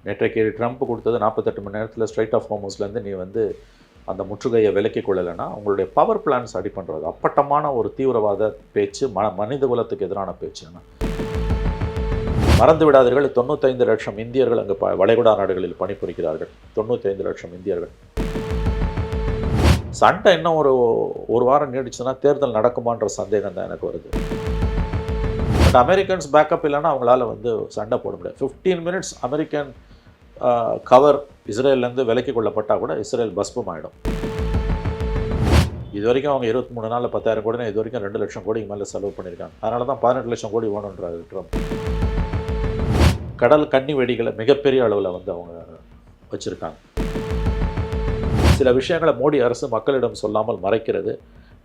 நேற்றைக்கு ட்ரம்ப் கொடுத்தது 48 மணி நேரத்தில் ஸ்ட்ரைட் ஆஃப் ஹோர்முஸ்லேருந்து நீ வந்து அந்த முற்றுகையை விலக்கிக் கொள்ளலைன்னா உங்களுடைய பவர் பிளான்ஸ் அடி பண்ணுறது அப்பட்டமான ஒரு தீவிரவாத பேச்சு, மனித குலத்துக்கு எதிரான பேச்சுன்னா மறந்து விடாதீர்கள். 95 லட்சம் இந்தியர்கள் அங்கே வளைகுடா நாடுகளில் பணிபுரிகிறார்கள். 95 லட்சம் இந்தியர்கள். சண்டை இன்னும் ஒரு வாரம் நீடிச்சுன்னா தேர்தல் நடக்குமான்ற சந்தேகம் தான் எனக்கு வருது. பட் அமெரிக்கன்ஸ் பேக்கப் இல்லைன்னா அவங்களால வந்து சண்டை போட முடியாது. 15 மினிட்ஸ் அமெரிக்கன் கவர் இஸ்ரேல்லேருந்து விலக்கி கொள்ளப்பட்டால் கூட இஸ்ரேல் பஸ்பம் ஆகிடும். இது வரைக்கும் அவங்க 23 நாளில் 10,000 கோடினா இது வரைக்கும் 2 லட்சம் கோடிக்கு மேலே செலவு பண்ணியிருக்காங்க. அதனால தான் 18 லட்சம் கோடி வேணுன்றாரு ட்ரம்ப். கடல் கன்னி வெடிகளை மிகப்பெரிய அளவில் வந்து அவங்க வச்சுருக்காங்க. சில விஷயங்களை மோடி அரசு மக்களிடம் சொல்லாமல் மறைக்கிறது.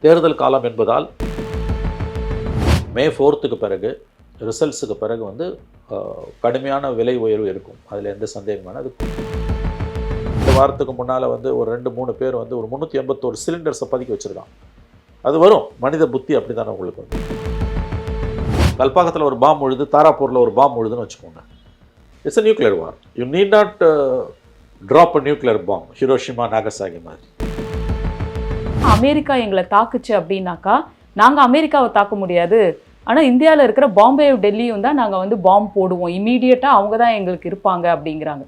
தேர்தல் காலம் என்பதால் மே 4க்கு பிறகு ரிசல்ட்ஸுக்கு பிறகு வந்து கடுமையான விலை உயர்வு இருக்கும். அதில் எந்த சந்தேகமான அது இந்த வாரத்துக்கு முன்னால் வந்து ஒரு 2-3 பேர் வந்து ஒரு 381 சிலிண்டர்ஸை பதுக்கி வச்சுருக்காங்க. அது வரும். மனித புத்தி அப்படி தானே உங்களுக்கு வந்து. கல்பாக்கத்தில் ஒரு பாம் உழுது, தாராப்பூரில் ஒரு பாம் உழுதுன்னு வச்சுக்கோங்க. It's a nuclear war. You need not drop a nuclear bomb, Hiroshima Nagasaki மாதிரி. அமெரிக்கா எங்களை தாக்குச்சு அப்படின்னாக்கா நாங்கள் அமெரிக்காவை தாக்க முடியாது, ஆனால் இந்தியாவில் இருக்கிற பாம்பே டெல்லியும் தான் நாங்கள் வந்து பாம்பு போடுவோம், இமீடியட்டாக அவங்க தான் எங்களுக்கு இருப்பாங்க அப்படிங்கிறாங்க.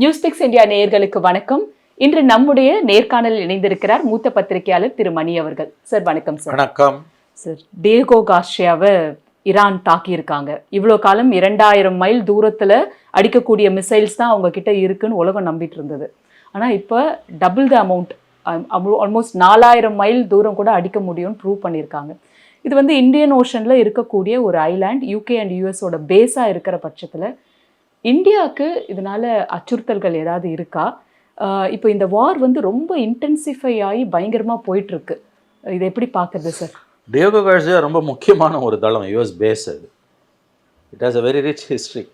நியூஸ்பிக்ஸ் இந்தியா நேயர்களுக்கு வணக்கம். இன்று நம்முடைய நேர்காணலில் இணைந்திருக்கிறார் மூத்த பத்திரிகையாளர் திரு மணி அவர்கள். சார் வணக்கம். சார் வணக்கம். சார், டியேகோ கார்சியாவை ஈரான் தாக்கியிருக்காங்க. இவ்வளோ காலம் 2000 மைல் தூரத்தில் அடிக்கக்கூடிய மிசைல்ஸ் தான் அவங்க கிட்ட இருக்குன்னு உலகம் நம்பிட்டு இருந்தது. ஆனால் இப்போ double the amount, almost 4000 mile தூரம் கூட அடிக்க முடியும்னு ப்ரூவ் பண்ணியிருக்காங்க. இது வந்து இந்தியன் ஓஷனில் இருக்கக்கூடிய ஒரு ஐலாண்ட், யூகே அண்ட் யூஎஸோட பேஸாக இருக்கிற பட்சத்தில் இந்தியாவுக்கு இதனால் அச்சுறுத்தல்கள் ஏதாவது இருக்கா? இப்போ இந்த வார் வந்து ரொம்ப இன்டென்சிஃபை ஆகி பயங்கரமாக போயிட்டுருக்கு. இதை எப்படி பார்க்குறது சார்? டியேகோ கார்சியா ரொம்ப முக்கியமான ஒரு தளம், யூஎஸ் பேஸ். அது it has a very rich history.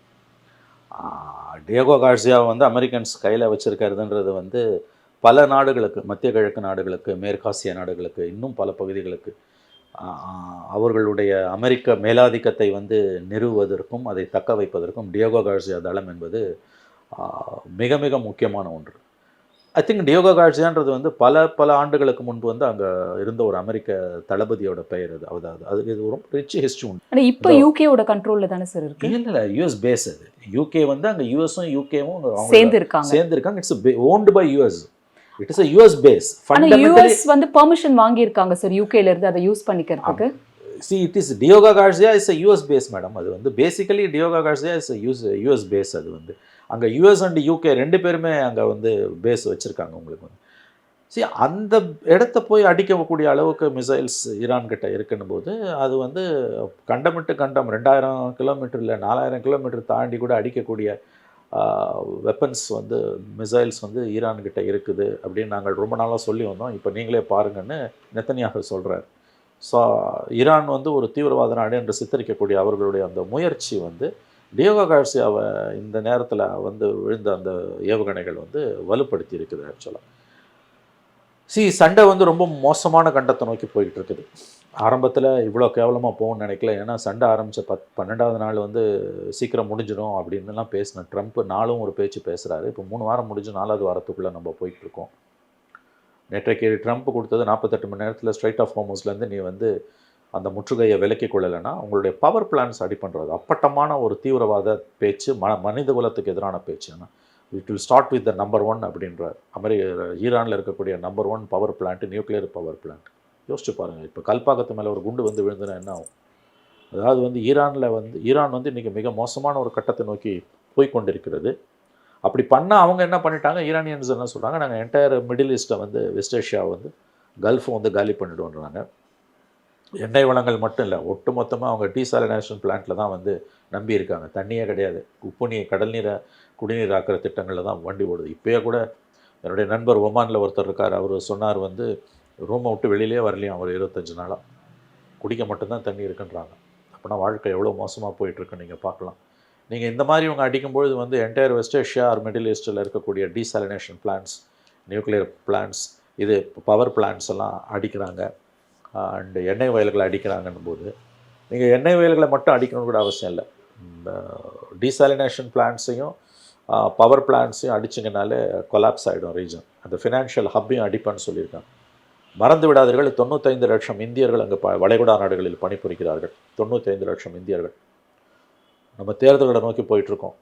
Diego Garcia வந்து அமெரிக்கன்ஸ் கையில் வச்சுருக்கிறதுன்றது வந்து பல நாடுகளுக்கு, மத்திய கிழக்கு நாடுகளுக்கு, மேற்காசிய நாடுகளுக்கு, இன்னும் பல பகுதிகளுக்கு அவர்களுடைய அமெரிக்க மேலாதிக்கத்தை வந்து நிறுவுவதற்கும் அதை தக்க வைப்பதற்கும் டியேகோ கார்சியா தளம் என்பது மிக மிக முக்கியமான ஒன்று. ஐ திங்க் டியேகோ கார்சியான்றது வந்து பல ஆண்டுகளுக்கு முன்பு வந்து அங்கே இருந்த ஒரு அமெரிக்க தளபதியோட பெயர். அது இது ரொம்ப ரிச் ஹிஸ்ட்ரி உண்டு. ஆனால் இப்போ யூகேவோட கண்ட்ரோலில் தானே சார் இருக்கு? இல்லை, யூஎஸ் பேஸ். அது யூகே வந்து அங்கே யூஎஸும் யூகேவும் சேர்ந்துருக்காங்க. It's owned by US. It is a US base. Fundamentally US வந்து பெர்மிஷன் வாங்கி இருக்காங்க சார் யூகேல இருந்து அதை யூஸ் பண்ணிக்கிறதுக்கு. See, it is Diego Garcia is a US base madam. அது வந்து basically Diego Garcia is a US base. அது வந்து அங்கே US அண்ட் யூகே ரெண்டு பேருமே அங்கே வந்து பேஸ் வச்சுருக்காங்க உங்களுக்கு வந்து. See, அந்த இடத்த போய் அடிக்கக்கூடிய அளவுக்கு மிசைல்ஸ் ஈரான் கிட்ட இருக்குன்னும் போது அது வந்து கண்டம் 2000 கிலோமீட்டர் இல்லை 4000 கிலோமீட்டர் தாண்டி கூட அடிக்கக்கூடிய வெப்பன்ஸ் வந்து மிசைல்ஸ் வந்து ஈரான்கிட்ட இருக்குது அப்படின்னு நாங்கள் ரொம்ப நாளாக சொல்லி வந்தோம். இப்போ நீங்களே பாருங்கன்னு நெத்தனியாக சொல்கிறார். ஸோ ஈரான் வந்து ஒரு தீவிரவாத நாடு என்று சித்தரிக்கக்கூடிய அவர்களுடைய அந்த முயற்சி வந்து டியேகோ கார்சியாவை இந்த நேரத்தில் வந்து விழுந்த அந்த ஏவுகணைகள் வந்து வலுப்படுத்தி இருக்குது. ஆக்சுவலாக சண்டை வந்து ரொம்ப மோசமான கண்டத்தை நோக்கி போய்கிட்டு இருக்குது. ஆரம்பத்தில் இவ்வளோ கேவலமாக போகும்னு நினைக்கல. ஏன்னா சண்டை ஆரம்பித்த 12வது நாள் வந்து சீக்கிரம் முடிஞ்சிடும் அப்படின்லாம் பேசின ட்ரம்ப் நாளும் ஒரு பேச்சு பேசுகிறாரு. இப்போ 3 வாரம் முடிஞ்சு 4வது வாரத்துக்குள்ளே நம்ம போயிட்டுருக்கோம். நேற்றைக்கு ட்ரம்ப் கொடுத்தது 48 மணி நேரத்தில் ஸ்ட்ரைட் ஆஃப் ஹோர்முஸ்லேருந்து நீ வந்து அந்த முற்றுகையை விலக்கிக் கொள்ளலைன்னா உங்களுடைய பவர் பிளான்ஸ் அடி பண்ணுறது அப்பட்டமான ஒரு தீவிரவாத பேச்சு, மனித குலத்துக்கு எதிரான பேச்சுன்னா it will start with the number 1 அப்படின்ற ஈரானில் இருக்கக்கூடிய number 1 power plant, nuclear power plant. யோசிச்சு பாருங்கள், இப்போ கல்பாக்கத்து மேலே ஒரு குண்டு வந்து விழுந்துன்னா என்ன ஆகும்? அதாவது வந்து ஈரான் வந்து இன்றைக்கி மிக மோசமான ஒரு கட்டத்தை நோக்கி போய்கொண்டிருக்கிறது. அப்படி பண்ணால் அவங்க என்ன பண்ணிட்டாங்க, ஈரானியன்ஸ் என்ன சொல்கிறாங்க, நாங்கள் என்டையர் மிடில் ஈஸ்ட்டை வந்து வெஸ்ட் ஏஷியாவை வந்து கல்ஃபை வந்து காலி பண்ணிவிடுவோன்றாங்க. எண்ணெய் வளங்கள் மட்டும் இல்லை, ஒட்டு மொத்தமாக அவங்க டீசாலினேஷன் பிளான்ட்டில் தான் வந்து நம்பி இருக்காங்க. தண்ணியே கிடையாது, உப்பு நீர் கடல் நீரை குடிநீர் ஆக்கிற திட்டங்களில் தான் வண்டி ஓடுது. இப்போயே கூட என்னுடைய நண்பர் ஒமானில் ஒருத்தர் இருக்கார், அவர் சொன்னார் வந்து ரூமை விட்டு வெளியிலே வரலையும் அவர் 25 நாளாக, குடிக்க மட்டும்தான் தண்ணி இருக்குன்றாங்க. அப்படின்னா வாழ்க்கை எவ்வளோ மோசமாக போயிட்டுருக்குன்னு நீங்கள் பார்க்கலாம். நீங்கள் இந்த மாதிரி இவங்க அடிக்கும்பொழுது வந்து entire West Asia or Middle ஈஸ்ட்டில் இருக்கக்கூடிய டீசாலினேஷன் பிளான்ட்ஸ், நியூக்ளியர் பிளான்ட்ஸ், இது பவர் பிளான்ட்ஸ் எல்லாம் அடிக்கிறாங்க அண்டு எண்ணெய் வயல்களை அடிக்கிறாங்கன்னும் போது நீங்கள் எண்ணெய் வயல்களை மட்டும் அடிக்கணும்னு கூட அவசியம் இல்லை. டீசாலினேஷன் பிளான்ட்ஸையும் பவர் பிளான்ட்ஸையும் அடிச்சிங்கனாலே கொலாப்ஸ் ஆகிடும் ரீஜன். அந்த ஃபினான்ஷியல் ஹப்பையும் அடிப்பான்னு சொல்லியிருக்காங்க. மறந்து விடாதீர்கள், 95 லட்சம் இந்தியர்கள் அங்கே வளைகுடா நாடுகளில் பணிபுரிகிறார்கள். 95 லட்சம் இந்தியர்கள். நம்ம தேர்தல்களை நோக்கி போயிட்டுருக்கோம்.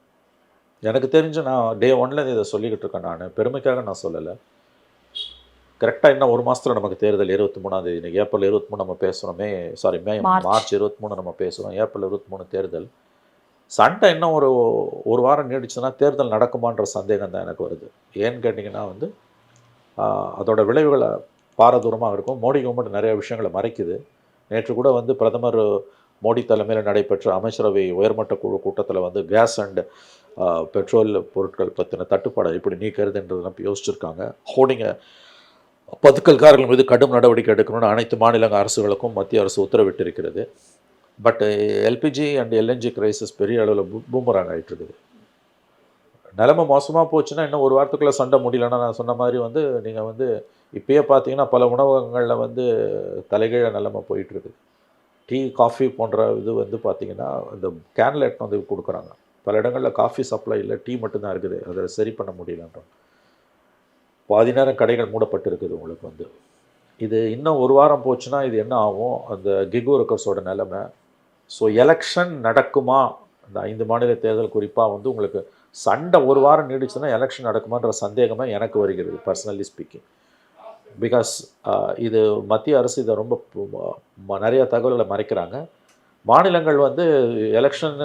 எனக்கு தெரிஞ்சு நான் டே 1லேருந்து இதை சொல்லிக்கிட்டு இருக்கேன். நான் பெருமைக்காக நான் சொல்லலை. கரெக்டாக இன்னும் ஒரு மாதத்தில் நமக்கு தேர்தல் 23ஆம் தேதி. ஏப்ரல் 23 நம்ம பேசுகிறோம். மார்ச் 23 நம்ம பேசுகிறோம். ஏப்ரல் 23 தேர்தல். சண்டை இன்னும் ஒரு வாரம் நீடிச்சுன்னா தேர்தல் நடக்குமான்ற சந்தேகம் தான் எனக்கு வருது. ஏன்னு கேட்டிங்கன்னா வந்து அதோட விளைவுகளை பாரதூரமாக இருக்கும். மோடி கவர்மெண்ட் நிறைய விஷயங்களை மறைக்குது. நேற்று கூட வந்து பிரதமர் மோடி தலைமையில் நடைபெற்ற அமைச்சரவை உயர்மட்ட குழு கூட்டத்தில் வந்து கேஸ் அண்ட் பெட்ரோல் பொருட்கள் பற்றின தட்டுப்பாடை எப்படி நீக்கிறதுன்றது நம்ம யோசிச்சுருக்காங்க. ஹோர்டிங்கை பதுக்கல்காரர்கள் மீது கடும் நடவடிக்கை எடுக்கணும்னு அனைத்து மாநில அரசுகளுக்கும் மத்திய அரசு உத்தரவிட்டிருக்கிறது. But LPG and LNG crisis பெரிய அளவில் பூமராங் ஆகிட்டு இருக்குது. நிலைமை மோசமாக போச்சுன்னா இன்னும் ஒரு வாரத்துக்குள்ளே சண்டை முடியலன்னா நான் சொன்ன மாதிரி வந்து நீங்கள் வந்து இப்போயே பார்த்தீங்கன்னா பல உணவகங்களில் வந்து தலைகீழ நிலைமை போயிட்டுருக்குது. டீ காஃபி போன்ற இது வந்து பார்த்திங்கன்னா இந்த கேனில் எடுத்து வந்து கொடுக்குறாங்க. பல இடங்களில் காஃபி சப்ளை இல்லை, டீ மட்டும்தான் இருக்குது. அதை சரி பண்ண முடியலன்றோம். பாதி நேரம் கடைகள் மூடப்பட்டு இருக்குது. உங்களுக்கு வந்து இது இன்னும் ஒரு வாரம் போச்சுன்னா இது என்ன ஆகும், அந்த கிக் ஒர்க்கர்ஸோட நிலைமை. ஸோ எலெக்ஷன் நடக்குமா, இந்த 5 மாநில தேர்தல் குறிப்பாக வந்து உங்களுக்கு சண்டை ஒரு வாரம் நீடிச்சுன்னா எலெக்ஷன் நடக்குமான்ற சந்தேகமே எனக்கு வருகிறது, பர்சனலி ஸ்பீக்கிங். பிகாஸ் இது மத்திய அரசு இதை ரொம்ப நிறைய தகவல்களை மறைக்கிறாங்க. மாநிலங்கள் வந்து எலெக்ஷன்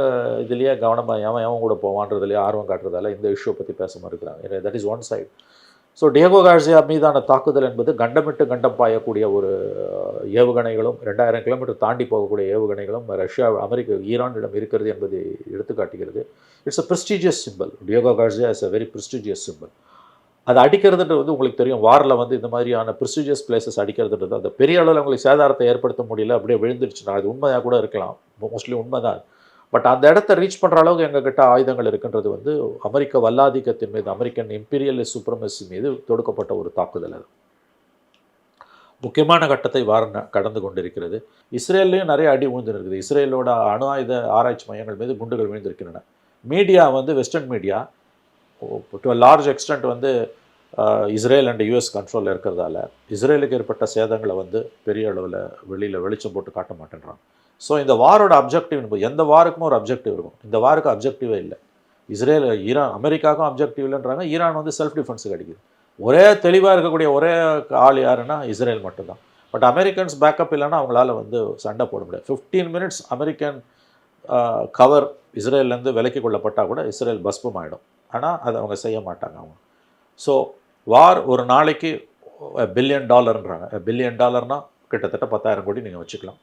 இதுலேயே கவனமாக எவன் கூட போவான்றதுலேயே ஆர்வம் காட்டுறதால இந்த இஷ்யூவை பற்றி பேச மறுக்கிறாங்க. That is one side. So Diego Garcia மீதான தாக்குதல் என்பது கண்டமிட்டு கண்டம் பாயக்கூடிய ஒரு ஏவுகணைகளும் 2000 கிலோமீட்டர் தாண்டி போகக்கூடிய ஏவுகணைகளும் ரஷ்யா, அமெரிக்கா, ஈரானிடம் இருக்கிறது என்பதை எடுத்துக்காட்டுகிறது. It's a prestigious simple. Diego Garcia is a very prestigious simple. அது அடிக்கிறதுன்றது வந்து உங்களுக்கு தெரியும், வாரில் வந்து இந்த மாதிரியான ப்ரெஸ்டீஜியஸ் பிளேசஸ் அடிக்கிறதுன்றது அந்த பெரிய அளவில் உங்களுக்கு சேதாரத்தை ஏற்படுத்த முடியல, அப்படியே விழுந்துருச்சுன்னா அது உண்மையாக கூட இருக்கலாம், மோஸ்ட்லி உண்மை தான். பட் அந்த இடத்த ரீச் பண்ணுற அளவுக்கு எங்ககிட்ட ஆயுதங்கள் இருக்குன்றது வந்து அமெரிக்க வல்லாதிக்கத்தின் மீது, அமெரிக்கன் இம்பீரியலிஸ்ட் சுப்ரமசி மீது தொடுக்கப்பட்ட ஒரு தாக்குதல். அது முக்கியமான கட்டத்தை கடந்து கொண்டிருக்கிறது. இஸ்ரேல்லையும் நிறைய அடி விழுந்துருக்குது. இஸ்ரேலோட அணு ஆயுத ஆராய்ச்சி மையங்கள் மீது குண்டுகள் விழுந்திருக்கின்றன. மீடியா வந்து western media to a large extend வந்து இஸ்ரேல் அண்ட் யூஎஸ் கண்ட்ரோலில் இருக்கிறதால இஸ்ரேலுக்கு ஏற்பட்ட சேதங்களை வந்து பெரிய அளவில் வெளிச்சம் போட்டு காட்ட மாட்டேன்றாங்க. ஸோ இந்த வாரோட அப்ஜெக்டிவ், எந்த வாருக்குமே ஒரு அப்ஜெக்டிவ் இருக்கும். இந்த வாருக்கு அப்ஜெக்டிவே இல்லை. இஸ்ரேல், ஈரான், அமெரிக்காவுக்கும் அப்ஜெக்டிவ் இல்லைன்றாங்க. ஈரான் வந்து செல்ஃப் டிஃபென்ஸுக்கு அடிக்குது. ஒரே தெளிவாக இருக்கக்கூடிய ஒரே ஆள் யாருன்னா இஸ்ரேல் மட்டும்தான். பட் அமெரிக்கன்ஸ் பேக்கப் இல்லைன்னா அவங்களால வந்து சண்டை போட முடியாது. 15 மினிட்ஸ் அமெரிக்கன் கவர் இஸ்ரேல்லேருந்து விலக்கி கொள்ளப்பட்டால் கூட இஸ்ரேல் பஸ்பம் ஆகிடும். ஆனால் அதை அவங்க செய்ய மாட்டாங்க அவங்க. ஸோ வார் ஒரு நாளைக்கு $1 பில்லியன்ன்றாங்க. $1 பில்லியன்னா கிட்டத்தட்ட 10,000 கோடி நீங்கள் வச்சுக்கலாம்.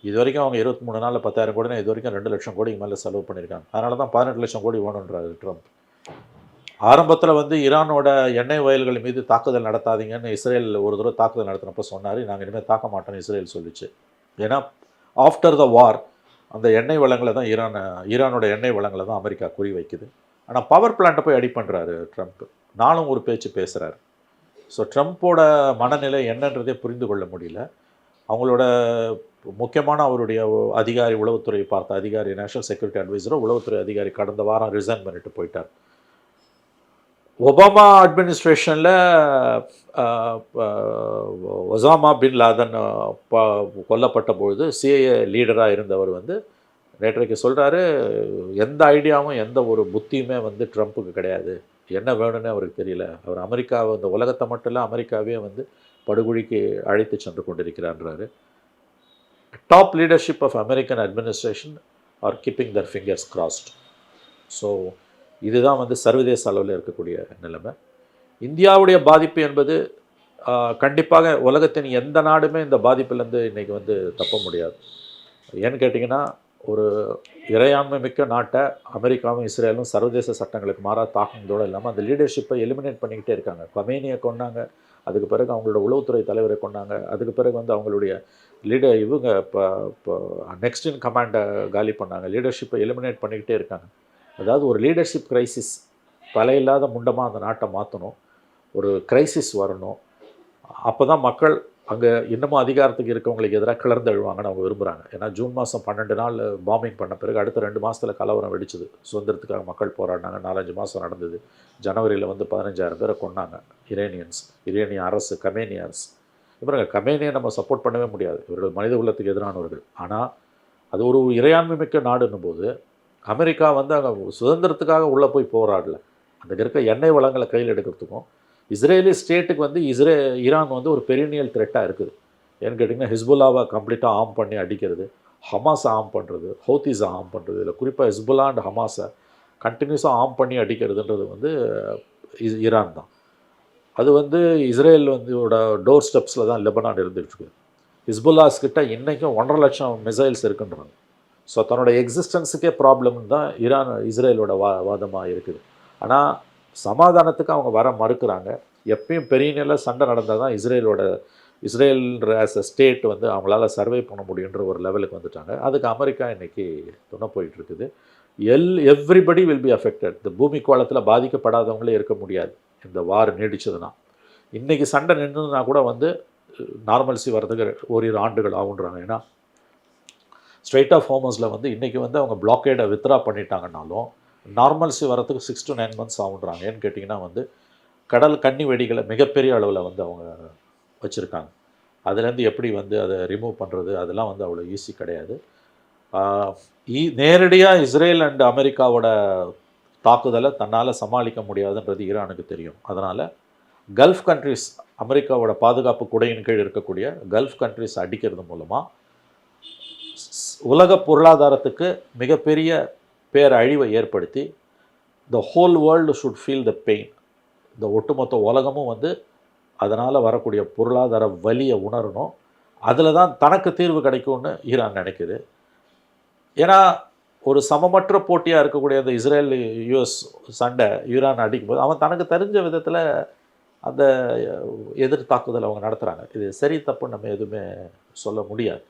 இது வரைக்கும் அவங்க 23 நாளில் 10,000 கோடினா இது வரைக்கும் 2 லட்சம் கோடிக்கு மேலே செலவு பண்ணியிருக்காங்க. அதனால தான் 18 லட்சம் கோடி வேணுன்றாரு ட்ரம்ப். ஆரம்பத்தில் வந்து ஈரானோட எண்ணெய் வயல்கள் மீது தாக்குதல் நடத்தாதீங்கன்னு இஸ்ரேல் ஒரு தடவை தாக்குதல் நடத்தினப்போ சொன்னார். நாங்கள் இனிமேல் தாக்க மாட்டோம்னு இஸ்ரேல் சொல்லிச்சு. ஏன்னா ஆஃப்டர் த வார் அந்த எண்ணெய் வளங்களை தான் ஈரானோட எண்ணெய் வளங்களை தான் அமெரிக்கா குறி வைக்குது. ஆனால் பவர் பிளான்ட்டை போய் அடி பண்ணுறாரு ட்ரம்ப். நானும் ஒரு பேச்சு பேசுகிறாரு. ஸோ ட்ரம்ப்போட மனநிலை என்னன்றதே புரிந்து கொள்ள முடியல. அவங்களோட முக்கியமான அவருடைய அதிகாரி, உளவுத்துறை பார்த்த அதிகாரி, நேஷனல் செக்யூரிட்டி அட்வைசரோ உளவுத்துறை அதிகாரி கடந்த வாரம் ரிசைன் பண்ணிட்டு போயிட்டார். ஒபாமா அட்மினிஸ்ட்ரேஷனில் ஒசாமா பின் லாதன் கொல்லப்பட்ட பொழுது சிஐஏ லீடராக இருந்தவர் வந்து நேற்றைக்கு சொல்கிறாரு, எந்த ஐடியாவும் எந்த ஒரு புத்தியுமே வந்து ட்ரம்ப்புக்கு கிடையாது, என்ன வேணும்னு அவருக்கு தெரியல, அவர் அமெரிக்காவை, இந்த உலகத்தை மட்டும் இல்லை அமெரிக்காவே வந்து படுகொழிக்கு அழைத்து சென்று கொண்டிருக்கிறான்றாரு. Top leadership of American administration are keeping their fingers crossed. So இதுதான் வந்து சர்வதேச அளவில் இருக்கக்கூடிய நிலைமை. இந்தியாவுடைய பாதிப்பு என்பது கண்டிப்பாக உலகத்தின் எந்த நாடுமே இந்த பாதிப்பிலேருந்து இன்றைக்கி வந்து தப்ப முடியாது. ஏன்னு கேட்டிங்கன்னா, ஒரு இறையாண்மை மிக்க நாட்டை அமெரிக்காவும் இஸ்ரேலும் சர்வதேச சட்டங்களுக்கு மாறாக தாக்குனதோடு இல்லாமல் அந்த லீடர்ஷிப்பை எலிமினேட் பண்ணிக்கிட்டே இருக்காங்க. கொமேனியை கொண்டாங்க, அதுக்கு பிறகு அவங்களோட உளவுத்துறை தலைவரை கொண்டாங்க, அதுக்கு பிறகு வந்து அவங்களுடைய இவங்க இப்போ நெக்ஸ்ட் இன் கமாண்டை காலி பண்ணாங்க. லீடர்ஷிப்பை எலிமினேட் பண்ணிக்கிட்டே இருக்காங்க. அதாவது ஒரு லீடர்ஷிப் கிரைசிஸ், தலையில்லாத முண்டமாக அந்த நாட்டை மாற்றணும், ஒரு கிரைசிஸ் வரணும். அப்போ தான் மக்கள் அங்கே இன்னமும் அதிகாரத்துக்கு இருக்கவங்களுக்கு எதிராக கிளர்ந்து எழுவாங்கன்னு அவங்க விரும்புகிறாங்க. ஏன்னா ஜூன் மாதம் 12 நாள் பாம்பிங் பண்ண பிறகு அடுத்த 2 மாதத்தில் கலவரம் வெடிச்சுது. சுதந்திரத்துக்காக மக்கள் போராடினாங்க. 4-5 மாதம் நடந்தது. ஜனவரியில் வந்து 15,000 பேரை கொன்னாங்க. இரானிய அரசு, கமேனி அரசு. இவங்க கமேனியை நம்ம சப்போர்ட் பண்ணவே முடியாது, இவர்கள் மனித குலத்துக்கு எதிரானவர்கள். ஆனால் அது ஒரு இறையாண்மை மிக்க நாடுன்னும் போது அமெரிக்கா வந்து அங்கே சுதந்திரத்துக்காக உள்ளே போய் போராடல. அங்கே இருக்க எண்ணெய் வளங்களை கையில் எடுக்கிறதுக்கும் இஸ்ரேலி ஸ்டேட்டுக்கு வந்து ஈரான் வந்து ஒரு பெரினியல் த்ரெட்டாக இருக்குது. ஏன்னு கேட்டிங்கன்னா ஹிஸ்புல்லாவை கம்ப்ளீட்டாக ஆம் பண்ணி அடிக்கிறது, ஹமாஸை ஆம் பண்ணுறது, ஹவுத்தீஸை ஆம் பண்ணுறது, இல்லை குறிப்பாக ஹிஸ்புல்லா அண்ட் ஹமாஸை கண்டினியூஸாக ஆம் பண்ணி அடிக்கிறதுன்றது வந்து ஈரான் தான். அது வந்து இஸ்ரேல் வந்து டோர் ஸ்டெப்ஸில் தான் லெபனான் இருந்துகிட்ருக்கு. ஹிஸ்புல்லாஸ் கிட்ட இன்றைக்கும் 1.5 லட்சம் மிசைல்ஸ் இருக்குன்றாங்க. ஸோ தன்னோட எக்ஸிஸ்டன்ஸுக்கே ப்ராப்ளம்னு தான் இஸ்ரேலோட வாதமாக இருக்குது. ஆனால் சமாதானத்துக்கு அவங்க வர மறுக்கிறாங்க. எப்பயும் பெரிய நிலை சண்டை நடந்தால் தான் இஸ்ரேல் ஆஸ் அ ஸ்டேட் வந்து அவங்களால சர்வை பண்ண முடியுன்ற ஒரு லெவலுக்கு வந்துட்டாங்க. அதுக்கு அமெரிக்கா இன்றைக்கி துணை போயிட்டுருக்குது. Everybody will be affected. இந்த பூமி கோளத்தில் பாதிக்கப்படாதவங்களே இருக்க முடியாது இந்த வார் நீடிச்சதுன்னா. இன்றைக்கி சண்டை நின்றுனா கூட வந்து நார்மல்சி வர்றதுக்கு ஓரிரு ஆண்டுகள் ஆகுன்றாங்க. ஏன்னா ஸ்ட்ரெயிட் ஆஃப் ஹோமஸில் வந்து இன்றைக்கி வந்து அவங்க பிளாக்கேடை வித்ரா பண்ணிட்டாங்கன்னாலும் நார்மல்சி வரத்துக்கு 6 to 9 months ஆகுன்றாங்க. ஏன்னு கேட்டிங்கன்னா வந்து கடல் கன்னி வெடிகளை மிகப்பெரிய அளவில் வந்து அவங்க வச்சுருக்காங்க. அதுலேருந்து எப்படி வந்து அதை ரிமூவ் பண்ணுறது அதெல்லாம் வந்து அவ்வளோ ஈஸி கிடையாது. நேரடியாக இஸ்ரேல் அண்ட் அமெரிக்காவோட தாக்குதலை தன்னால் சமாளிக்க முடியாதுன்றது ஈரானுக்கு தெரியும். அதனால் கல்ஃப் கண்ட்ரிஸ், அமெரிக்காவோட பாதுகாப்பு குடையின் கீழ் இருக்கக்கூடிய கல்ஃப் கண்ட்ரிஸ் அடிக்கிறது மூலமாக உலக பொருளாதாரத்துக்கு மிகப்பெரிய பேரழிவை ஏற்படுத்தி the whole world should feel the pain. இந்த ஒட்டுமொத்த உலகமும் வந்து அதனால் வரக்கூடிய பொருளாதார வலியை உணரணும். அதில் தான் தனக்கு தீர்வு கிடைக்கும்னு ஈரான் நினைக்குது. ஏன்னா ஒரு சமமற்ற போட்டியாக இருக்கக்கூடிய அந்த இஸ்ரேல் யூஎஸ் சண்டை ஈரான் அடிக்கும்போது அவன் தனக்கு தெரிஞ்ச விதத்தில் அந்த எதிர் தாக்குதல் அவங்க நடத்துகிறாங்க. இது சரி தப்புன்னு நம்ம எதுவுமே சொல்ல முடியாது.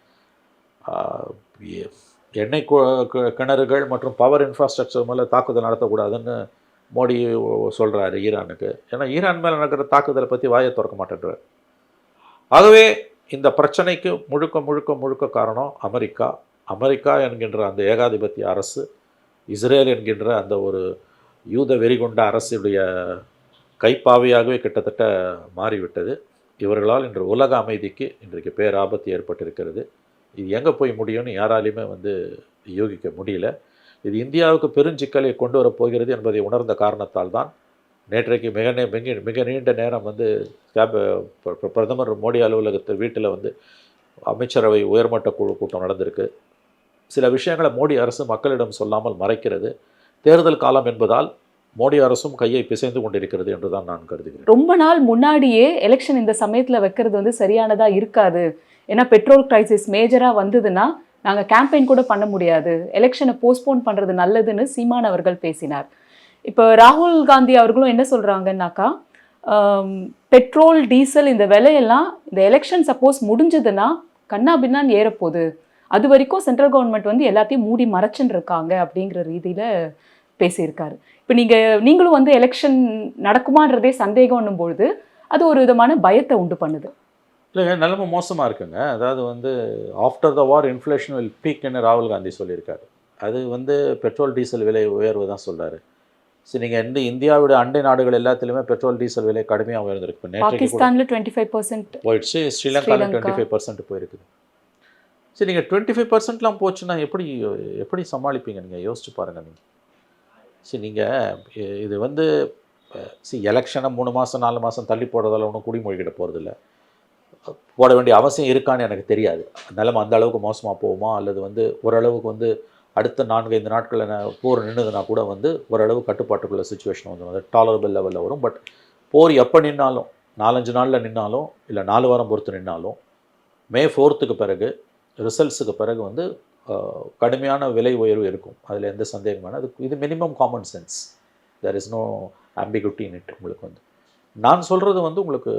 எண்ணெய் கிணறுகள் மற்றும் பவர் இன்ஃப்ராஸ்ட்ரக்சர் மேலே தாக்குதல் நடத்தக்கூடாதுன்னு மோடி சொல்கிறாரு ஈரானுக்கு. ஏன்னா ஈரான் மேலே நடக்கிற தாக்குதலை பற்றி வாயை திறக்க மாட்டேன்றார். ஆகவே இந்த பிரச்சனைக்கு முழுக்க முழுக்க முழுக்க காரணம் அமெரிக்கா என்கின்ற அந்த ஏகாதிபத்திய அரசு, இஸ்ரேல் என்கின்ற அந்த ஒரு யூத வெறிகொண்ட அரசுடைய கைப்பாவையாகவே கிட்டத்தட்ட மாறிவிட்டது. இவர்களால் இன்று உலக அமைதிக்கு இன்றைக்கு பேராபத்து ஏற்பட்டிருக்கிறது. இது எங்கே போய் முடியும்னு யாராலையுமே வந்து யோகிக்க முடியல. இது இந்தியாவுக்கு பெருஞ்சிக்கலை கொண்டு வரப்போகிறது என்பதை உணர்ந்த காரணத்தால் தான் நேற்றைக்கு மிக நீண்ட நேரம் வந்து பிரதமர் மோடி அலுவலகத்தில் வீட்டில் வந்து அமைச்சரவை உயர்மட்ட குழு கூட்டம் நடந்திருக்கு. சில விஷயங்களை மோடி அரசு மக்களிடம் சொல்லாமல் மறைக்கிறது. தேர்தல் காலம் என்பதால் மோடி அரசும் கையை பிசைந்து கொண்டிருக்கிறது என்று தான் நான் கருதுகிறேன். ரொம்ப நாள் முன்னாடியே எலெக்ஷன் இந்த சமயத்தில் வைக்கிறது வந்து சரியானதாக இருக்காது. ஏன்னா பெட்ரோல் கிரைசிஸ் மேஜராக வந்ததுன்னா நாங்கள் கேம்பெயின் கூட பண்ண முடியாது, எலெக்ஷனை போஸ்ட்போன் பண்ணுறது நல்லதுன்னு சீமான் அவர்கள் பேசினார். இப்போ ராகுல் காந்தி அவர்களும் என்ன சொல்கிறாங்கன்னாக்கா, பெட்ரோல் டீசல் இந்த விலையெல்லாம் இந்த எலெக்ஷன் சப்போஸ் முடிஞ்சதுன்னா கண்ணா பின்னான்னு ஏறப்போகுது, அது வரைக்கும் சென்ட்ரல் கவர்மெண்ட் வந்து எல்லாத்தையும் மூடி மறைச்சுன்னு இருக்காங்க அப்படிங்கிற ரீதியில் பேசியிருக்காரு. இப்போ நீங்களும் வந்து எலெக்ஷன் நடக்குமான்றதே சந்தேகம்னும் பொழுது அது ஒரு விதமான பயத்தை உண்டு பண்ணுது. இல்லைங்க, நிலைமை மோசமாக இருக்குங்க. அதாவது வந்து after the war inflation will பீக்னு ராகுல் காந்தி சொல்லியிருக்காரு. அது வந்து பெட்ரோல் டீசல் விலை உயர்வு தான் சொல்கிறாரு. சரி, நீங்கள் இந்தியாவுடைய அண்டை நாடுகள் எல்லாத்துலேயுமே பெட்ரோல் டீசல் விலை கடுமையாக உயர்ந்திருக்கு. பாகிஸ்தானில் 25% போயிடுச்சு, ஸ்ரீலங்காவில் 25% போயிருக்குது. சரி, நீங்கள் 25%லாம் போச்சுன்னா எப்படி சமாளிப்பீங்க? நீங்கள் யோசிச்சு பாருங்கள். சரி, நீங்கள் இது வந்து எலெக்ஷனை 3 மாதம் 4 மாதம் தள்ளி போடுறதால ஒன்றும் குடிமொழிகிட போகிறதில்ல. போட வேண்டிய அவசியம் இருக்கான்னு எனக்கு தெரியாது. நிலைமை அந்த அளவுக்கு மோசமாக போகுமா, அல்லது வந்து ஓரளவுக்கு வந்து அடுத்த 4-5 நாட்களில் போர் நின்றுதுன்னா கூட வந்து ஓரளவு கட்டுப்பாட்டுக்குள்ள சுச்சுவேஷன் வந்து டாலரபிள் லெவலில் வரும். பட் போர் எப்போ நின்னாலும் 4-5 நாளில் நின்னாலும் இல்லை 4 வாரம் பொறுத்து நின்னாலும் May 4th பிறகு ரிசல்ட்ஸுக்கு பிறகு வந்து கடுமையான விலை உயர்வு இருக்கும். அதில் எந்த சந்தேகமான இது minimum common sense. There is no ambiguity in it. உங்களுக்கு வந்து நான் சொல்கிறது வந்து உங்களுக்கு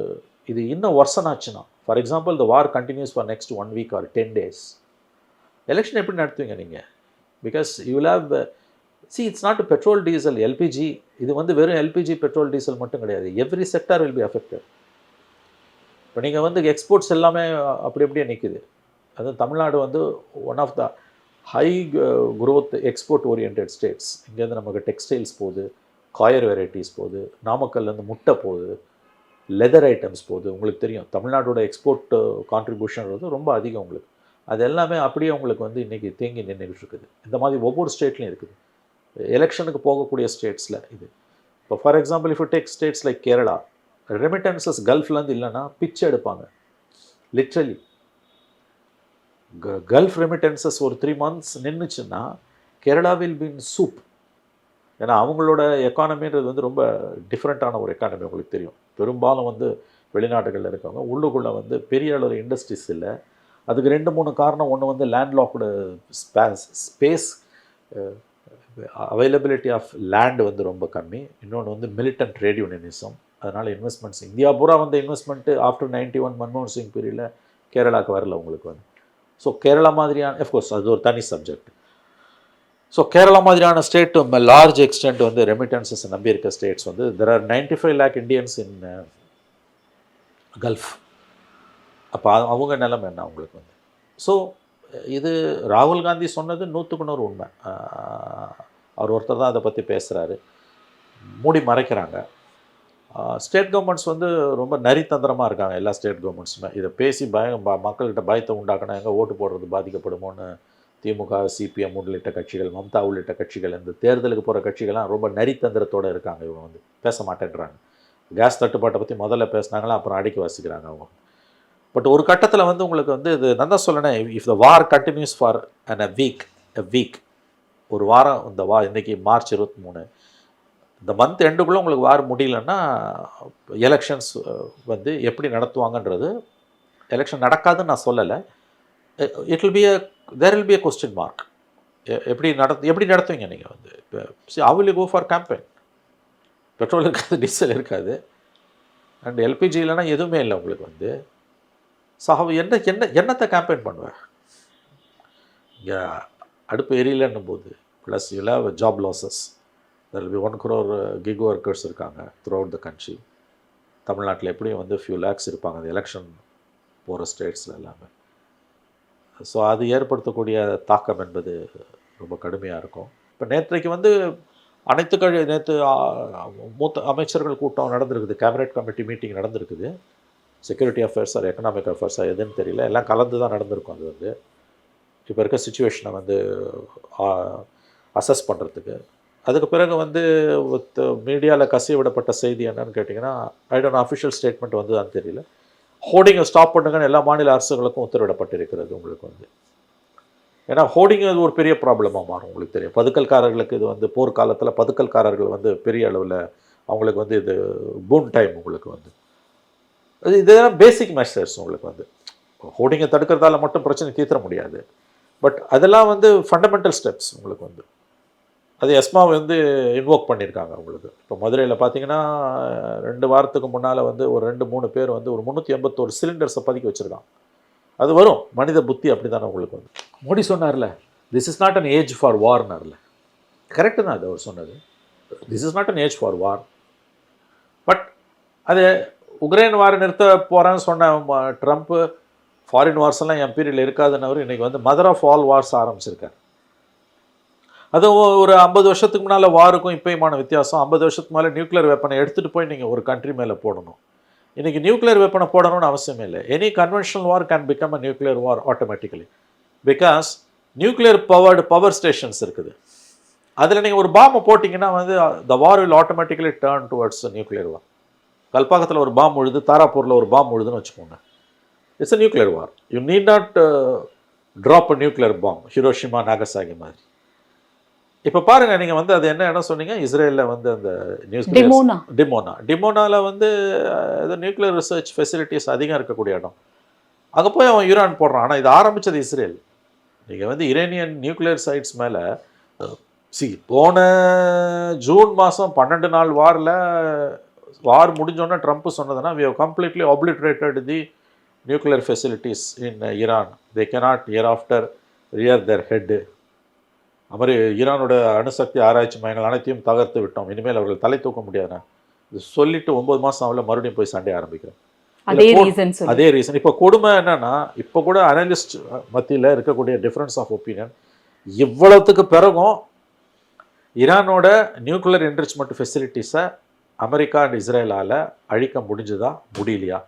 இது இன்னும் ஒர்சன் ஆச்சுன்னா, for example the war continues for next 1 week or 10 days, election எப்படி நடத்துவீங்க நீங்கள்? Because you will have it's not petrol diesel LPG. இது வந்து வெறும் எல்பிஜி பெட்ரோல் டீசல் மட்டும் கிடையாது. Every sector will be affected. இப்போ நீங்கள் வந்து எக்ஸ்போர்ட்ஸ் எல்லாமே அப்படி அப்படியே நிற்குது. அதுவும் தமிழ்நாடு வந்து one of the high growth export oriented states. இங்கேருந்து நமக்கு டெக்ஸ்டைல்ஸ் போகுது, காயர் வெரைட்டிஸ் போகுது, நாமக்கல்லேருந்து முட்டை போகுது, லெதர் ஐட்டம்ஸ் போகுது. உங்களுக்கு தெரியும் தமிழ்நாட்டோட எக்ஸ்போர்ட் கான்ட்ரிபியூஷன்றது ரொம்ப அதிகம் உங்களுக்கு. அது எல்லாமே அப்படியே உங்களுக்கு வந்து இன்றைக்கி தேங்கி நின்றுக்கிட்டு இருக்குது. இந்த மாதிரி ஒவ்வொரு ஸ்டேட்லையும் இருக்குது. எலெக்ஷனுக்கு போகக்கூடிய ஸ்டேட்ஸில் இது. இப்போ for example if you take states like Kerala, remittances கல்ஃப்லேருந்து இல்லைன்னா பிச்சை எடுப்பாங்க லிட்ரலி. கல்ஃப் ரெமிட்டன்சஸ் ஒரு 3 months நின்றுச்சுன்னா கேரளா வில் பின் சூப். ஏன்னா அவங்களோட எக்கானமின்றது வந்து ரொம்ப டிஃப்ரெண்ட்டான ஒரு எக்கானமி. உங்களுக்கு தெரியும் பெரும்பாலும் வந்து வெளிநாடுகளில் இருக்கவங்க உள்ளுக்குள்ளே வந்து பெரிய அளவு இண்டஸ்ட்ரீஸ் இல்லை. அதுக்கு 2-3 காரணம். ஒன்று வந்து landlocked space availability of land வந்து ரொம்ப கம்மி. இன்னொன்று வந்து மிலிட்டன்ட் ட்ரேட் யூனியனிசம். அதனால் இன்வெஸ்ட்மெண்ட்ஸ் இந்தியா பூரா வந்து இன்வெஸ்ட்மெண்ட்டு ஆஃப்டர் 91 மன்மோகன் சிங் பீரியடில் கேரளாவுக்கு வரல உங்களுக்கு வந்து. ஸோ கேரளா மாதிரியான அஃப்கோர்ஸ் அது ஒரு தனி சப்ஜெக்ட். ஸோ கேரளா மாதிரியான ஸ்டேட் லார்ஜ் எக்ஸ்டென்ட் வந்து ரெமிட்டன்சஸ் நம்பி இருக்க ஸ்டேட்ஸ் வந்து there are 95 lakh Indians in gulf. அப்போ அவங்க நிலைமை என்ன அவங்களுக்கு வந்து. ஸோ இது ராகுல் காந்தி சொன்னது 100% உண்மை. அவர் ஒருத்தர் தான் அதை பற்றி பேசுகிறாரு, மூடி மறைக்கிறாங்க. ஸ்டேட் கவர்மெண்ட்ஸ் வந்து ரொம்ப நரித்தந்திரமாக இருக்காங்க. எல்லா ஸ்டேட் கவர்மெண்ட்ஸுமே இதை பேசி மக்கள்கிட்ட பயத்தை உண்டாக்கணும், எங்கே ஓட்டு போடுறது பாதிக்கப்படுமோன்னு திமுக, சிபிஎம் உள்ளிட்ட கட்சிகள், மம்தா உள்ளிட்ட கட்சிகள், இந்த தேர்தலுக்கு போகிற கட்சிகள்லாம் ரொம்ப நரித்தந்திரத்தோடு இருக்காங்க. இவங்க வந்து பேச மாட்டேன்றாங்க. கேஸ் தட்டுப்பாட்டை பற்றி முதல்ல பேசினாங்களா, அப்புறம் அடிக்க வாசிக்கிறாங்க அவங்க. பட் ஒரு கட்டத்தில் வந்து உங்களுக்கு வந்து இது நான் தான் சொல்லணேன், if the war continues for a week ஒரு வாரம், இந்த இன்றைக்கி மார்ச் 23, இந்த மந்த் எண்டுக்குள்ளே உங்களுக்கு வார் முடியலன்னா எலெக்ஷன்ஸ் வந்து எப்படி நடத்துவாங்கன்றது, எலெக்ஷன் நடக்காதுன்னு நான் சொல்லலை, there will be a question mark. எப்படி நடத்துவீங்க நீங்கள் வந்து. இப்போ how will you go for campaign? Petrol இருக்காது, டீசல் இருக்காது, அண்ட் எல்பிஜி இல்லைன்னா எதுவுமே இல்லை உங்களுக்கு வந்து. ஸோ என்னத்தை கேம்பெயின் பண்ணுவேன். இங்கே அடுப்பு எரியலன்னும் போது plus you have job losses. There will be 1 crore kick workers இருக்காங்க த்ரூ அவுட் த கண்ட்ரி. தமிழ்நாட்டில் எப்படியும் வந்து ஃபியூ லேக்ஸ் இருப்பாங்க அந்த எலெக்ஷன் போகிற ஸ்டேட்ஸில் எல்லாமே. ஸோ அது ஏற்படுத்தக்கூடிய தாக்கம் என்பது ரொம்ப கடுமையாக இருக்கும். இப்போ நேற்றைக்கு வந்து நேற்று மூத்த அமைச்சர்கள் கூட்டம் நடந்திருக்குது, கேபினெட் கமிட்டி மீட்டிங் நடந்திருக்குது. செக்யூரிட்டி அஃபேர்ஸ் ஆர் எக்கனாமிக் அஃபேர்ஸா எதுன்னு தெரியல, எல்லாம் கலந்து தான் நடந்திருக்கும். அது வந்து இப்போ இருக்க சுச்சுவேஷனை வந்து அசஸ் பண்ணுறதுக்கு. அதுக்கு பிறகு வந்து மீடியாவில் கசிய விடப்பட்ட செய்தி என்னன்னு கேட்டிங்கன்னா, ஐ டோன்ட் அஃபிஷியல் ஸ்டேட்மெண்ட் வந்து தான் தெரியல, ஹோர்டிங்கை ஸ்டாப் பண்ணுங்கன்னு எல்லா மாநில அரசுகளுக்கும் உத்தரவிடப்பட்டிருக்கிறது உங்களுக்கு வந்து. ஏன்னா ஹோர்டிங் அது ஒரு பெரிய ப்ராப்ளமாக மாறும். உங்களுக்கு தெரியும் பதுக்கல்காரர்களுக்கு இது வந்து போர்க்காலத்தில் பதுக்கல்காரர்கள் வந்து பெரிய அளவில் அவங்களுக்கு வந்து இது பூன் டைம் உங்களுக்கு வந்து. இதெல்லாம் பேசிக் மெஷர்ஸ் உங்களுக்கு வந்து. ஹோர்டிங்கை தடுக்கிறதால மட்டும் பிரச்சனை தீர்த்த முடியாது, பட் அதெல்லாம் வந்து ஃபண்டமெண்டல் ஸ்டெப்ஸ் உங்களுக்கு வந்து. அது எஸ்மா வந்து இன்வோக் பண்ணியிருக்காங்க உங்களுக்கு. இப்போ மதுரையில் பார்த்தீங்கன்னா 2 வாரத்துக்கு முன்னால் வந்து ஒரு 2-3 பேர் வந்து ஒரு 381 சிலிண்டர்ஸை பதுக்கி வச்சுருக்காங்க. அது வரும், மனித புத்தி அப்படி தானே உங்களுக்கு வந்து. மோடி சொன்னார்ல, this is not an age for வார்னார்ல, கரெக்டு தான் அது அவர் சொன்னது. This is not an age for war. But அது உக்ரைன் வார் நிறுத்த போகிறேன்னு சொன்ன ட்ரம்ப்பு ஃபாரின் வார்ஸ் எல்லாம் என் பீரியடில் இருக்காதுன்னு இன்றைக்கி வந்து மதர் ஆஃப் ஆல் வார்ஸ் ஆரம்பிச்சிருக்கார். அதுவும் ஒரு 50 வருஷத்துக்கு முன்னால் வாருக்கும் இப்போயுமான வித்தியாசம். 50 வருஷத்துக்கு மேலே நியூக்ளியர் வெப்பனை எடுத்துகிட்டு போய் நீங்கள் ஒரு கண்ட்ரி மேலே போடணும். இன்றைக்கி நியூக்ளியர் வெப்பனை போடணும்னு அவசியமே இல்லை. Any conventional war can become a nuclear war automatically, because nuclear power stations இருக்குது. அதில் நீங்கள் ஒரு பாம்பை போட்டிங்கன்னா வந்து the war will automatically turn towards nuclear war. கல்பாக்கத்தில் ஒரு பாம்பு விழுது, தாராப்பூரில் ஒரு பாம்பு விழுதுன்னு வச்சுக்கோங்க, it's a nuclear war. You need not drop a nuclear bomb, Hiroshima Nagasaki மாதிரி. இப்போ பாருங்கள், நீங்கள் வந்து அது என்ன இடம் சொன்னீங்க, இஸ்ரேலில் வந்து அந்த டிமோனாவில் வந்து நியூக்ளியர் ரிசர்ச் ஃபெசிலிட்டிஸ் அதிகம் இருக்கக்கூடிய இடம். அங்கே போய் அவன் யூரான் போடுறான். ஆனால் இது ஆரம்பித்தது இஸ்ரேல். நீங்கள் வந்து இரேனியன் நியூக்ளியர் சைட்ஸ் மேலே போன ஜூன் மாதம் 12 நாள் வார் முடிஞ்சோன்னே Trump சொன்னதுன்னா, we have completely obliterated the nuclear facilities in Iran. They cannot hereafter rear their head. மாதிரி ஈரானோட அணுசக்தி ஆராய்ச்சி மையங்கள் அனைத்தையும் தகர்த்து விட்டோம், இனிமேல் அவர்கள் தலை தூக்க முடியாதுண்ணா. இது சொல்லிவிட்டு 9 மாதம் ஆகல மறுபடியும் போய் சண்டை ஆரம்பிக்கிறேன். அதே ரீசன் சொல்லி. அதே ரீசன். இப்போ கொடுமை என்னன்னா, இப்போ கூட அனலிஸ்ட் மத்தியில் இருக்கக்கூடிய டிஃப்ரென்ஸ் ஆஃப் ஒப்பீனியன், இவ்வளவுக்கு பிறகும் ஈரானோட நியூக்ளியர் என்ரிச்மெண்ட் ஃபெசிலிட்டிஸை அமெரிக்கா அண்ட் இஸ்ரேலால் அழிக்க முடிஞ்சுதா முடியலையா?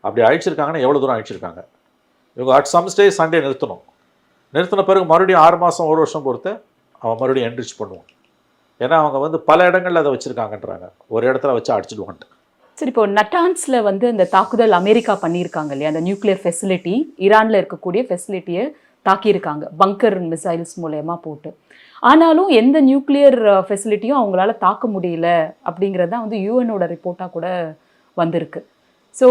அப்படி அழிச்சிருக்காங்கன்னா எவ்வளோ தூரம் அழிச்சிருக்காங்க? இவங்க அட் சம் ஸ்டேஜ் சண்டே நிறுத்தின பிறகு மறுபடியும் 6 மாதம் 1 வருஷம் பொறுத்து அவன் மறுபடியும் என்ரிச் பண்ணுவான். ஏன்னா அவங்க வந்து பல இடங்களில் அதை வச்சுருக்காங்கன்றாங்க, ஒரு இடத்துல வச்சு அடிச்சிடுவான்ட்டு. சரி, இப்போ நட்டான்ஸில் வந்து இந்த தாக்குதல் அமெரிக்கா பண்ணியிருக்காங்க இல்லையா, அந்த நியூக்ளியர் ஃபெசிலிட்டி, ஈரானில் இருக்கக்கூடிய ஃபெசிலிட்டியை தாக்கியிருக்காங்க பங்கர் மிசைல்ஸ் மூலயமா போட்டு. ஆனாலும் எந்த நியூக்ளியர் ஃபெசிலிட்டியும் அவங்களால தாக்க முடியல அப்படிங்கிறது தான் வந்து யூஎனோட ரிப்போர்ட்டாக கூட வந்திருக்கு. ஸோ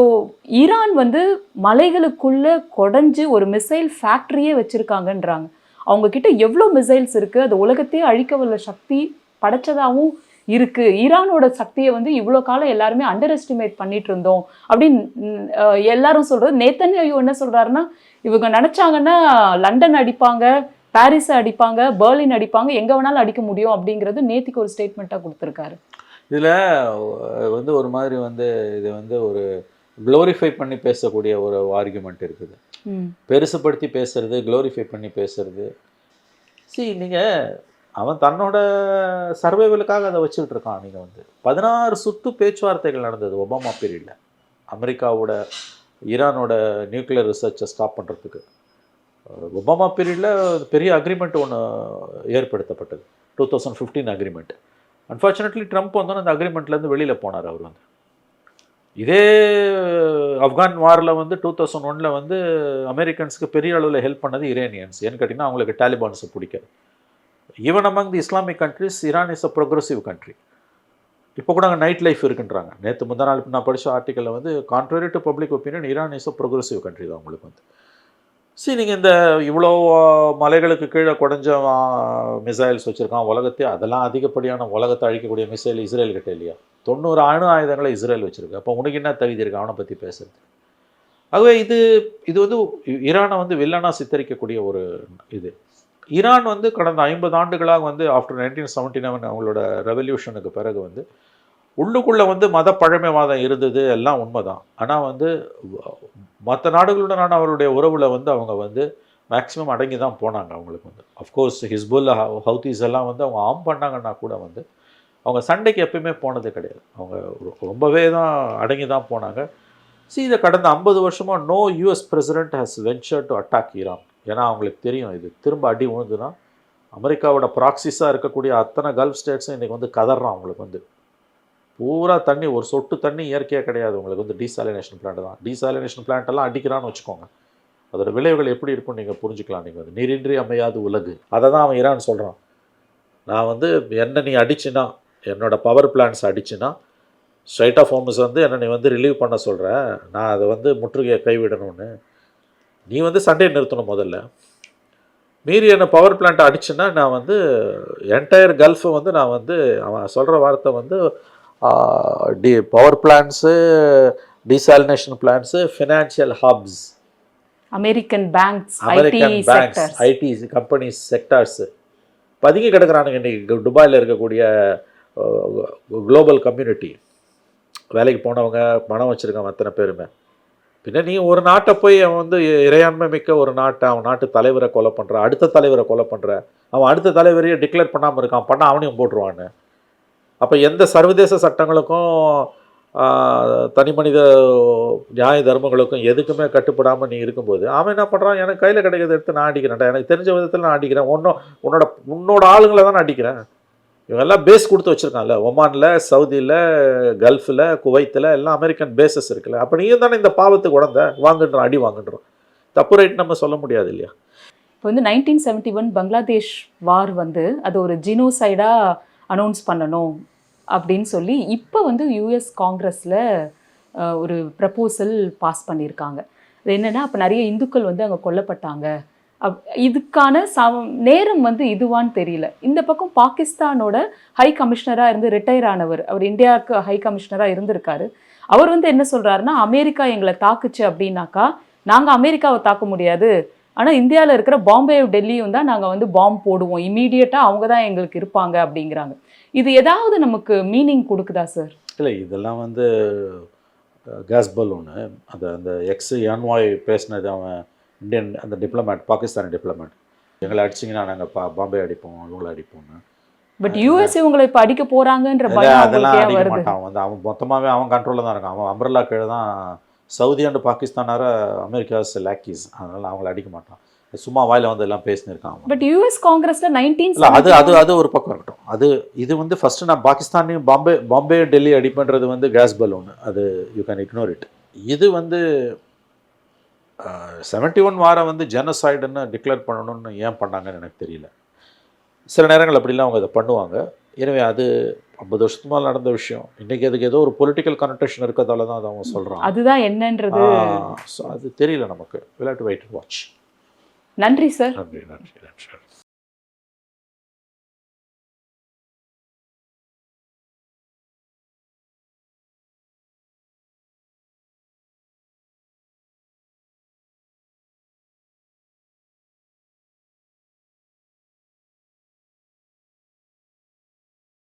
ஈரான் வந்து மலைகளுக்குள்ளே கொடைஞ்சு ஒரு மிசைல் ஃபேக்ட்ரியே வச்சுருக்காங்கன்றாங்க. அவங்கக்கிட்ட எவ்வளோ மிசைல்ஸ் இருக்குது, அது உலகத்தையே அழிக்க வல்ல சக்தி படைச்சதாகவும் இருக்குது. ஈரானோட சக்தியை வந்து இவ்வளோ காலம் எல்லாருமே அண்டர் எஸ்டிமேட் பண்ணிட்டு இருந்தோம் அப்படின்னு எல்லாரும் சொல்கிறது. நேத்தன்யாஹூ என்ன சொல்கிறாருன்னா, இவங்க நினச்சாங்கன்னா லண்டன் அடிப்பாங்க, பாரிஸை அடிப்பாங்க, பெர்லின் அடிப்பாங்க, எங்கே வேணாலும் அடிக்க முடியும் அப்படிங்கிறது நேத்திக்கு ஒரு ஸ்டேட்மெண்ட்டாக கொடுத்துருக்காரு. இதில் வந்து ஒரு மாதிரி வந்து இது வந்து ஒரு க்ளோரிஃபை பண்ணி பேசக்கூடிய ஒரு ஆர்குமெண்ட் இருக்குது. பெருசுப்படுத்தி பேசுறது, க்ளோரிஃபை பண்ணி பேசுறது. நீங்கள் அவன் தன்னோட சர்வைவலுக்காக அதை வச்சுக்கிட்டு இருக்கான். நீங்கள் வந்து 16 சுற்று பேச்சுவார்த்தைகள் நடந்தது ஒபாமா பீரியடில், அமெரிக்காவோட ஈரானோட நியூக்ளியர் ரிசர்ச்சை ஸ்டாப் பண்ணுறதுக்கு. ஒபாமா பீரியடில் பெரிய அக்ரிமெண்ட் ஒன்று ஏற்படுத்தப்பட்டது, 2015 அக்ரிமெண்ட். அன்ஃபார்ச்சுனேட்லி ட்ரம்ப் வந்தோன்னே அந்த அக்ரிமெண்ட்லேருந்து வெளியில் போனார். அவர் வந்து இதே ஆப்கான் வாரில் வந்து 2001 வந்து அமெரிக்கன்ஸுக்கு பெரிய அளவில் ஹெல்ப் பண்ணது இரேனியன்ஸ். ஏன்னு கேட்டிங்கன்னா அவங்களுக்கு டாலிபான்ஸை பிடிக்காது. Even among the Islamic countries, Iran is a progressive country. இப்போ கூட அங்கே நைட் லைஃப் இருக்குன்றாங்க. நேற்று முந்தா நாள் நான் படித்த ஆர்டிக்கலில் வந்து contrary to public opinion, Iran is a progressive country தான் உங்களுக்கு வந்து. நீங்கள் இந்த இவ்வளோ மலைகளுக்கு கீழே குறைஞ்ச மிசைல்ஸ் வச்சுருக்கான் உலகத்தையே, அதெல்லாம் அதிகப்படியான உலகத்தை அழிக்கக்கூடிய மிசைல் இஸ்ரேல் கிட்ட இல்லையா? 90 அணு ஆயுதங்களை இஸ்ரேல் வச்சுருக்கு. அப்போ உனக்கு என்ன தகுதி இருக்குது அவனை பற்றி பேசுறது? ஆகவே இது வந்து ஈரானை வந்து வில்லனாக சித்தரிக்கக்கூடிய ஒரு இது. ஈரான் வந்து கடந்த 50 ஆண்டுகளாக வந்து ஆஃப்டர் 1979 அவங்களோட ரெவல்யூஷனுக்கு பிறகு வந்து உள்ளுக்குள்ளே வந்து மத பழமைவாதம் இருந்தது, எல்லாம் உண்மைதான். ஆனால் வந்து மற்ற நாடுகளுடனான அவருடைய உறவில் வந்து அவங்க வந்து மேக்ஸிமம் அடங்கி தான் போனாங்க. அவங்களுக்கு வந்து அஃப்கோர்ஸ் ஹிஸ்புல்லா, ஹவுதீஸ் எல்லாம் வந்து அவங்க ஆம் பண்ணாங்கன்னா கூட வந்து அவங்க சண்டைக்கு எப்பயுமே போனதே கிடையாது. அவங்க ரொம்பவே தான் அடங்கி தான் போனாங்க. இதை கடந்த 50 வருஷமாக no US president has venture to attack Iran. ஏன்னா அவங்களுக்கு தெரியும் இது திரும்ப அடி விழுந்துன்னா அமெரிக்காவோட ப்ராக்சிஸாக இருக்கக்கூடிய அத்தனை கல்ஃப் ஸ்டேட்ஸும் இன்றைக்கி வந்து கதறான். அவங்களுக்கு வந்து பூரா தண்ணி, ஒரு சொட்டு தண்ணி இயற்கையாக கிடையாது. உங்களுக்கு வந்து டீசாலினேஷன் பிளான்ட் தான். டீசாலினேஷன் பிளான்ட்டெல்லாம் அடிக்கிறான்னு வச்சுக்கோங்க, அதோட விளைவுகள் எப்படி இருக்கும்னு நீங்கள் புரிஞ்சுக்கலாம். நீங்கள் வந்து நீரின்றி அமையாது உலகு, அதை தான் அவன் ஈரான் சொல்கிறான். நான் வந்து என்ன நீ அடிச்சுன்னா, என்னோடய பவர் பிளான்ட்ஸ் அடிச்சுன்னா, ஸ்ட்ரைட் ஆஃப் ஹோர்முஸ் வந்து என்னை நீ வந்து ரிலீவ் பண்ண சொல்கிறேன், நான் அதை வந்து முற்றுகையை கைவிடணும்னு. நீ வந்து சண்டையை நிறுத்தணும் முதல்ல. மீறி என்ன பவர் பிளான்ட்டை அடிச்சுன்னா நான் வந்து என்டையர் கல்ஃபை வந்து நான் வந்து, அவன் சொல்கிற வார்த்தை வந்து power plants, desalination plants, financial hubs, American banks, IT companies, sectors பதுங்கி கிடக்கிறானுங்க இன்றைக்கி துபாயில் இருக்கக்கூடிய குளோபல் கம்யூனிட்டி. வேலைக்கு போனவங்க, பணம் வச்சுருக்கவங்க அத்தனை பேருமே. பின்ன நீ ஒரு நாட்டை போய் அவன் வந்து இறையாண்மை மிக்க ஒரு நாட்டை, அவன் நாட்டு தலைவரை கொலை பண்ணுற, அடுத்த தலைவரை கொலை பண்ணுற, அவன் அடுத்த தலைவரையே டிக்ளேர் பண்ணாமல் இருக்கான், பண்ணால் அவனையும் போட்டுருவான்னு. அப்போ எந்த சர்வதேச சட்டங்களுக்கும் தனி மனித நியாய தர்மங்களுக்கும் எதுக்குமே கட்டுப்படாமல் நீ இருக்கும்போது அவன் என்ன பண்ணுறான், எனக்கு கையில் கிடைக்கிறத எடுத்து நான் அடிக்கிறேன்டா, எனக்கு தெரிஞ்ச விதத்தில் நான் அடிக்கிறேன், உன்னோட ஆளுங்களை தான் நான் அடிக்கிறேன். இவங்கெல்லாம் பேஸ் கொடுத்து வச்சுருக்கான்ல, ஒமானில், சவுதியில், கல்ஃபில், குவைத்தில் எல்லாம் அமெரிக்கன் பேஸஸ் இருக்குல்ல. அப்போ நீயும் தானே இந்த பாவத்துக்கு உடந்த வாங்குன்றோம், அடி வாங்குன்றோம். தப்பு ரைட் நம்ம சொல்ல முடியாது இல்லையா? இப்போ வந்து 1971 பங்களாதேஷ் வார் வந்து அது ஒரு ஜினோசைடாக அனௌன்ஸ் பண்ணணும் அப்படின்னு சொல்லி இப்போ வந்து யூஎஸ் காங்கிரஸில் ஒரு ப்ரப்போசல் பாஸ் பண்ணியிருக்காங்க. அது என்னென்னா, அப்போ நிறைய இந்துக்கள் வந்து அங்கே கொல்லப்பட்டாங்க, இதுக்கான நேரம் வந்து இதுவான்னு தெரியல. இந்த பக்கம் பாகிஸ்தானோட ஹை கமிஷனராக இருந்து ரிட்டையர் ஆனவர், அவர் இந்தியாவுக்கு ஹை கமிஷனராக இருந்திருக்காரு. அவர் வந்து என்ன சொல்கிறாருன்னா, அமெரிக்கா எங்களை தாக்குச்சு அப்படின்னாக்கா நாங்கள் அமெரிக்காவை தாக்க முடியாது, ஆனால் இந்தியாவில் இருக்கிற பாம்பே, டெல்லியும் தான் நாங்கள் வந்து பாம்பு போடுவோம், இமீடியட்டாக அவங்க தான் எங்களுக்கு இருப்பாங்க அப்படிங்கிறாங்க. இது ஏதாவது நமக்கு மீனிங் கொடுக்குதா சார்? இல்லை, இதெல்லாம் வந்து கேஸ் பலூனு அந்த எக்ஸ் என்வாய் பேசினது அவன் இந்தியன் அந்த டிப்ளமேட் பாகிஸ்தானி டிப்ளமேட் எங்களை அடிச்சிங்கன்னா நாங்கள் பாம்பே அடிப்போம் இவங்களை அடிப்போம்னு. பட் யூஎஸ் இவங்களை இப்ப அடிக்க போறாங்கன்ற இல்லை பயம் அதெல்லாம் அவங்களுக்கே அடிக்க வருது. மாட்டான் வந்து அவன் மொத்தமாகவே அவன் கண்ட்ரோலில் தான் இருக்கான். அவன் அம்ரல்லா கீழே தான் சவுதி அண்ட் பாகிஸ்தானார அமெரிக்காஸ் லேக்கீஸ், அதனால் அவங்கள அடிக்க மாட்டான். சும்மா வாயில வந்து எல்லாம் பேசினிருக்கான் அவன். பட் யூஎஸ் காங்கிரஸ்ல 19 இல்லை அது ஒரு பக்கம் இருக்கட்டும். இது வந்து ஃபஸ்ட்டு நான் பாகிஸ்தானையும் பாம்பே டெல்லி அடிப்பன்றது வந்து கேஸ் பலூன், அது யூ கேன் இக்னோர் இட். இது வந்து 71 வாரம் வந்து ஜெனசைடுன்னு டிக்ளேர் பண்ணணும்னு ஏன் பண்ணாங்கன்னு எனக்கு தெரியல. சில நேரங்கள் அப்படிலாம் அவங்க இதை பண்ணுவாங்க. எனவே அது 50 வருஷத்துக்கு மேலே நடந்த விஷயம். இன்றைக்கி அதுக்கு ஏதோ ஒரு பொலிட்டிக்கல் கனெக்டேஷன் இருக்கிறதால தான் அதை அவங்க சொல்கிறான். அதுதான் என்னன்றது ஸோ அது தெரியல நமக்கு. Will have to wait and watch. நன்றி சார். நன்றி.